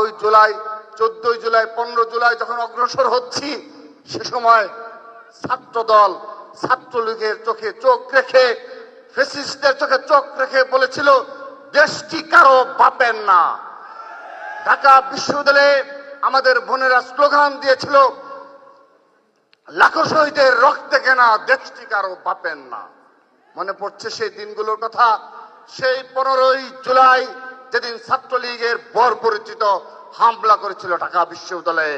12ই জুলাই, 14ই জুলাই, 15 জুলাই যখন অগ্রসর হচ্ছি, সে সময় ছাত্রদল ছাত্রলীগের চোখে চোখ রেখে, ফ্যাসিস্টদের চোখে চোখ রেখে বলেছিল দেশটি কারো বাপের না। ঢাকা বিশ্ববিদ্যালয়ে আমাদের বোনেরা স্লোগান দিয়েছিল লাখো শহীদের রক্তে কেনা দেশটি কারো বাপের না। মনে পড়ছে সেই দিনগুলোর কথা, সেই 15ই জুলাই যেদিন ছাত্রলীগের বর্বরচিত হামলা করেছিল ঢাকা বিশ্ববিদ্যালয়ে।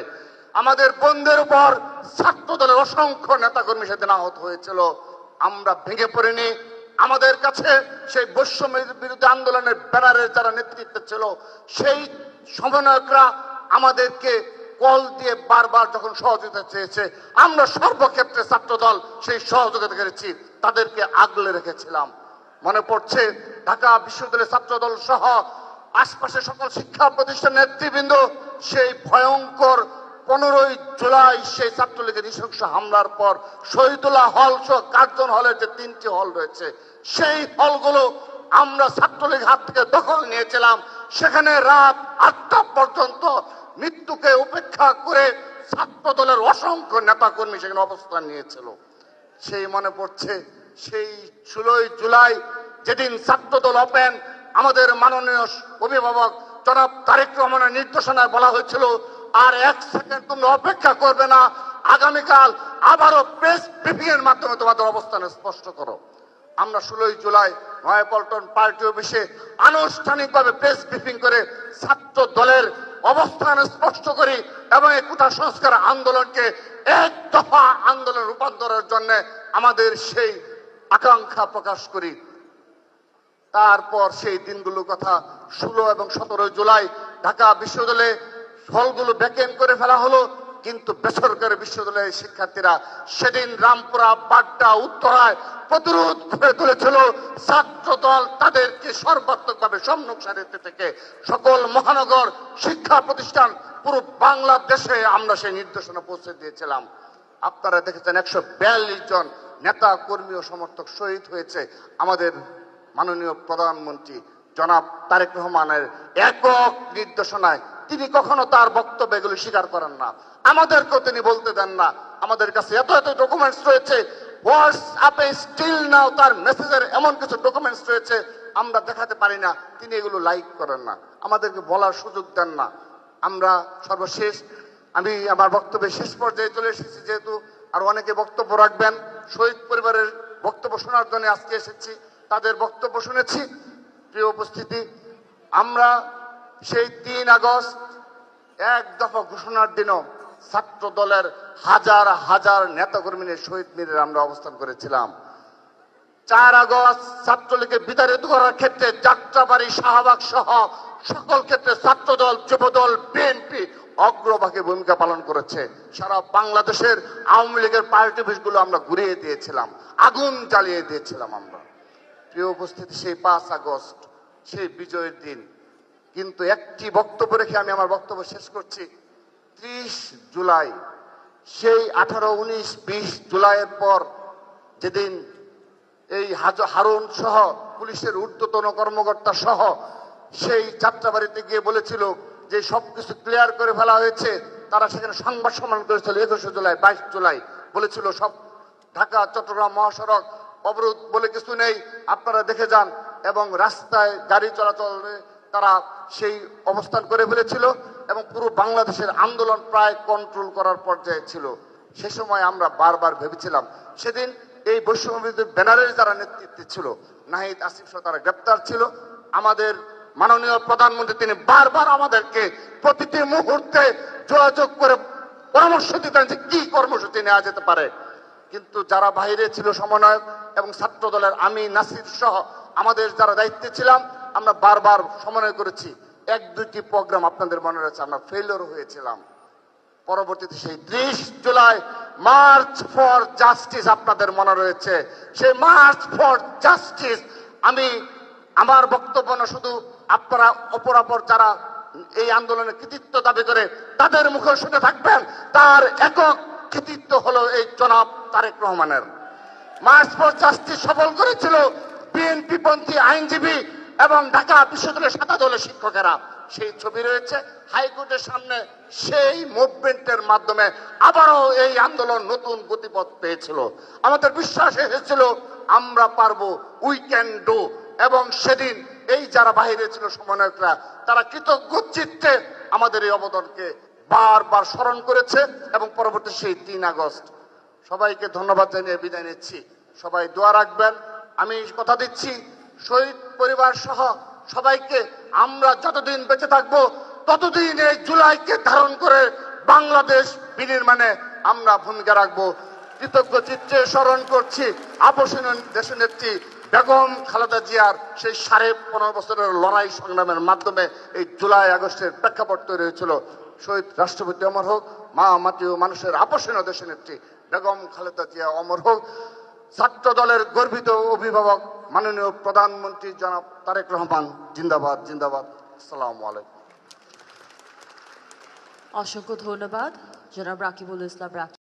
আমাদের বোনদের উপর ছাত্রদলের অসংখ্য নেতাকর্মী সেদিন আহত হয়েছিল। আমরা ভেঙে পড়িনি। আমাদের কাছে সেই বৈষম্য বিরোধী আন্দোলনের ব্যানারের যারা নেতৃত্ব ছিল, সেই সমন্বয়করা আমাদেরকে কল দিয়ে বারবার যখন সহযোগিতা চেয়েছে, আমরা সর্বক্ষেত্রে ছাত্রদল সেই সহযোগিতা করেছি, তাদেরকে আগলে রেখেছিলাম। মনে পড়ছে ঢাকা বিশ্ববিদ্যালয়ের ছাত্রদল সহ আশপাশে সকল শিক্ষা প্রতিষ্ঠান নেতৃবৃন্দ সেই ভয়ঙ্কর 15ই জুলাই সেই ছাত্রলীগের নৃশংস হামলার পর শহীদুল্লাহ হল সহ কার্জন হলের যে 3টি হল রয়েছে, সেই হলগুলো আমরা ছাত্রলীগ হাত থেকে দখল নিয়েছিলাম। সেখানে রাত 8টা পর্যন্ত মৃত্যুকে উপেক্ষা করে ছাত্রদলের অসংখ্য নেতাকর্মী সেখানে অবস্থান নিয়েছিল। সেই মনে পড়ছে সেই 16ই জুলাই যেদিন ছাত্রদল ওপেন, আমাদের মাননীয় অভিভাবক জনাব তারেক রহমানের নির্দেশনায় বলা হয়েছিল আর 1 সেকেন্ড তোমরা অপেক্ষা করবে না, আগামীকাল আবারও প্রেস ব্রিফিং এর মাধ্যমে তোমাদের অবস্থান স্পষ্ট করো। আমরা 16ই জুলাই নয়াপল্টন পার্টি অফিসে আনুষ্ঠানিকভাবে প্রেস ব্রিফিং করে ছাত্র দলের অবস্থান স্পষ্ট করি এবং এই কোটা সংস্কার আন্দোলনকে এক দফা আন্দোলন রূপান্তরের জন্য আমাদের সেই আকাঙ্ক্ষা প্রকাশ করি। তারপর সেই দিনগুলোর কথা 16 এবং 17 জুলাই ঢাকা বিশ্ববিদ্যালয়ে হলগুলো ব্যাকেন করে ফেলা হলো, কিন্তু বেসরকারি বিশ্ববিদ্যালয়ের শিক্ষার্থীরা সেদিন রামপুরা, বাড্ডা, উত্তরায় প্রতিরোধ করে তুলেছিল। ছাত্রদল তাদেরকে সর্বাত্মকভাবে সম্মুখ সারিতে থেকে সকল মহানগর শিক্ষা প্রতিষ্ঠান পুরো বাংলাদেশে আমরা সেই নির্দেশনা পৌঁছে দিয়েছিলাম। আপনারা দেখেছেন 142 জন নেতা কর্মী ও সমর্থক শহীদ হয়েছে আমাদের মাননীয় প্রধানমন্ত্রী জনাব তারেক রহমানের একক নির্দেশনায়। তিনি কখনো তার বক্তব্য এগুলো স্বীকার করেন না, আমাদেরকেও তিনি বলতে দেন না। আমাদের কাছে এত এত ডকুমেন্টস রয়েছে, হোয়াটসঅ্যাপে স্টিল নাও তার মেসেজের এমন কিছু ডকুমেন্টস রয়েছে আমরা দেখাতে পারি না, তিনি এগুলো লাইক করেন না, আমাদেরকে বলার সুযোগ দেন না। আমরা সর্বশেষ আমি আমার বক্তব্যের শেষ পর্যায়ে চলে এসেছি, যেহেতু আর অনেকে বক্তব্য রাখবেন। শহীদ পরিবারের বক্তব্য শোনার জন্য আজকে এসেছি, তাদের বক্তব্য শুনেছি। প্রিয় উপস্থিতি, আমরা সেই 3 আগস্ট এক দফা ঘোষণার দিনও ছাত্র দলের হাজার হাজার নেতাকর্মী নিয়ে শহীদ মিনারে আমরা অবস্থান করেছিলাম। 4 আগস্ট ছাত্রলীগকে বিতাড়িত করার ক্ষেত্রে যাত্রাবাড়ি, শাহবাগ সহ সকল ক্ষেত্রে ছাত্রদল, যুবদল, বিএনপি অগ্রভাগে ভূমিকা পালন করেছে। সারা বাংলাদেশের আওয়ামী লীগের পার্টি অফিসগুলো আমরা ঘুরিয়ে দিয়েছিলাম, আগুন জ্বালিয়ে দিয়েছিলাম আমরা। প্রিয় উপস্থিতি, সেই 5 আগস্ট সেই বিজয়ের দিন, কিন্তু একটি বক্তব্য রেখে আমি আমার বক্তব্য শেষ করছি। 30 জুলাই সেই 18, 19, 20 জুলাইয়ের পর যেদিন এই হারুন সহ পুলিশের ঊর্ধ্বতন কর্মকর্তা সহ সেই যাত্রাবাড়িতে গিয়ে বলেছিল যে সবকিছু ক্লিয়ার করে ফেলা হয়েছে, তারা সেখানে সংবাদ সম্মেলন করেছিল 21 জুলাই, 22 জুলাই, বলেছিল সব ঢাকা চট্টগ্রাম মহাসড়ক অবরোধ বলে কিছু নেই, আপনারা দেখে যান, এবং রাস্তায় গাড়ি চলাচলে তারা সেই অবস্থান করে ফেলেছিল এবং পুরো বাংলাদেশের আন্দোলন প্রায় কন্ট্রোল করার পর্যায়ে ছিল। সে সময় আমরা বারবার ভেবেছিলাম, সেদিন এই বৈষম্য বিরোধী ব্যানারের যারা নেতৃত্বে ছিল, নাহিদ, আসিফ সহ তারা গ্রেপ্তার ছিল। আমাদের মাননীয় প্রধানমন্ত্রী তিনি বারবার আমাদেরকে প্রতিটি মুহূর্তে যোগাযোগ করে পরামর্শ দিতেন যে কি কর্মসূচি নেওয়া যেতে পারে। কিন্তু যারা বাইরে ছিল সমন্বয়ক এবং ছাত্র দলের আমি, নাসির সহ আমাদের যারা দায়িত্বে ছিলাম, আমরা বারবার সমন্বয় করেছি। 1-2টি প্রোগ্রাম আপনাদের মনে রয়েছে আমরা ফেলিওর হয়েছিলাম। পরবর্তীতে সেই 30 জুলাই মার্চ ফর জাস্টিস আপনাদের মনে রয়েছে, সেই মার্চ ফর জাস্টিস আমি আমার বক্তব্য না, শুধু আপনারা অপরাপর যারা এই আন্দোলনের কৃতিত্ব দাবি করে তাদের মুখে শুনে থাকবেন, তার একক কৃতিত্ব হলো এই জনাব তারেক রহমানের। মার্চ ফর জাস্টিস সফল করেছিল বিএনপি পন্থী আইনজীবী এবং ঢাকা বিশ্ববিদ্যালয়ের 7 দলের শিক্ষকেরা। সেই ছবি রয়েছে হাইকোর্টের সামনে। সেই মুভমেন্টের মাধ্যমে আবারও এই আন্দোলন নতুন গতিপথ পেয়েছিল। আমাদের বিশ্বাস এসেছিল আমরা পারবো, উই ক্যান ডু। এবং সেদিন এই যারা বাহিরে ছিল সমন্বয়করা, তারা কৃতজ্ঞ চিত্তে আমাদের এই অবদানকে বারবার স্মরণ করেছে এবং পরবর্তী সেই 3 আগস্ট। সবাইকে ধন্যবাদ জানিয়ে বিদায় নিচ্ছি। সবাই দোয়া রাখবেন। আমি কথা দিচ্ছি শহীদ পরিবার সহ সবাইকে আমরা যতদিন বেঁচে থাকবো ততদিন এই জুলাইকে ধারণ করে বাংলাদেশ বিনির্মাণে আমরা ভূমিকা রাখবো। কৃতজ্ঞ চিত্তে স্মরণ করছি আপসীন দেশনেত্রী বেগম খালেদা জিয়ার সেই 15.5 বছরের লড়াই সংগ্রামের মাধ্যমে এই জুলাই আগস্টের প্রেক্ষাপট তৈরি হয়েছিল। শহীদ রাষ্ট্রপতি অমর হোক, মা মাটি ও মানুষের আপসীন দেশনেত্রী বেগম খালেদা জিয়া অমর হোক। ছাত্র দলের গর্বিত অভিভাবক মাননীয় প্রধানমন্ত্রী জনাব তারেক রহমান জিন্দাবাদ, জিন্দাবাদ। আসসালামু আলাইকুম। অসংখ্য ধন্যবাদ জনাব রাকিবুল ইসলাম রাকিব।